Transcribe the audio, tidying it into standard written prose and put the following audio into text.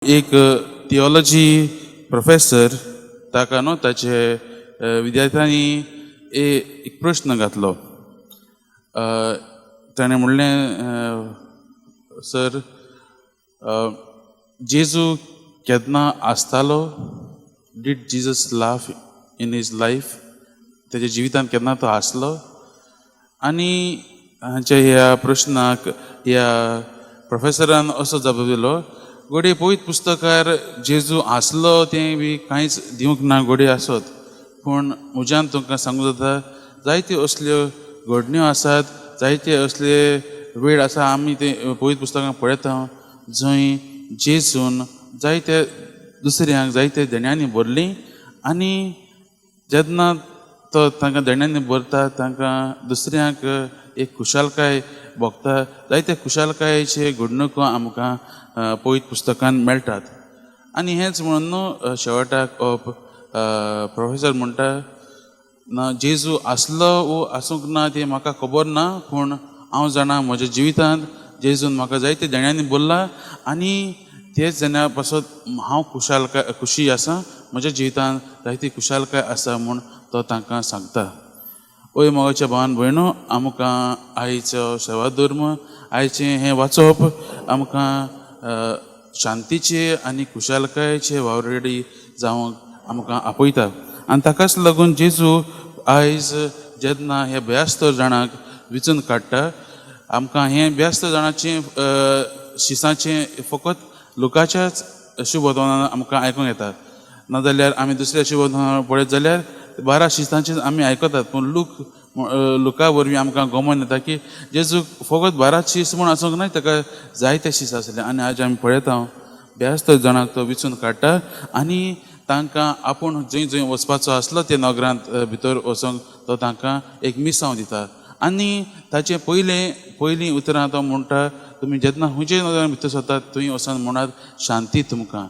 एक theology professor ताका न्हू ताचे विद्यार्थ्यांनी एक प्रश्न घातलो. ताणें म्हणलें, सर, जेजू केन्ना आसतालो? Did Jesus laugh in his life? तेज्या जिवितांत केन्ना तो आसलो? आनी हांच्या ह्या प्रश्नाक ह्या प्रोफेसरान असो जबाब दिलो, घोडये पवित पुस्तकार जेजू आसलो तें बी कांयच दिवंक ना घोडये आसत, पूण म्हज्यान तुमकां सांगूं जाता जायत्यो असल्यो घडण्यो आसात, जायते असले वेळ आसा आमी ते पवित पुस्तकांत पळयता जंय जेजून जायत्या दुसऱ्यांक जायत्या देण्यांनी भरलीं आनी जेन्ना तो तांकां देण्यांनी भरता तांकां दुसऱ्यांक एक खुशालकाय भोगता. जायते खुशालकायेचे घडणुको आमकां पवित पुस्तकांत मेळटात. आनी हेंच म्हणून न्हू शेवटाक प्रोफेसर म्हणटा, ना जेजू आसलो वो आसूंक ना तें म्हाका खबर ना, पूण हांव जाणा म्हज्या जिवितांत जेजून म्हाका जायते देण्यांनी भरला आनी तेच देण्या पासत हांव खुशी आसा, म्हज्या जिवितांत जायती खुशालकाय आसा म्हूण तो तांकां सांगता. ओय मोगाच्या भावान भयणो, आमकां आयचो सेवा धर्म आयचें हें वाचप आमकां शांतीचे आनी खुशालकायेचे वावरडी जावंक आमकां आपयता. आनी ताकाच लागून जेजू आयज जेन्ना हे ब्यास्तर जाणांक विचून काडटा, आमकां हें ब्यास्त जाणांचें शिसाचें फकत लुकाच्याच शुभवर्तमानांत आमकां आयकूंक येता. नाजाल्यार आमी दुसऱ्या शुभवर्तमानां पळयत जाल्यार 12 शिसांचें आमी आयकतात, पूण लुका वरवीं आमकां गमन येता की जेजूक फकत 12 शीस म्हूण आसूंक ना, ताका जायते शीस आसले. आनी आज आमी पळयता ब्यास्त जाणांक तो विचून काडटा आनी तांकां आपूण जंय जंय वचपाचो आसलो ते नगरांत भितर वचोंक तो तांकां एक मिसांव दिता. आनी ताचें पयलीं उतरां तो म्हणटा, तुमी जेन्ना खंयच्याय नगरांत भितर सरतात थंय वचून म्हणात शांती तुमकां.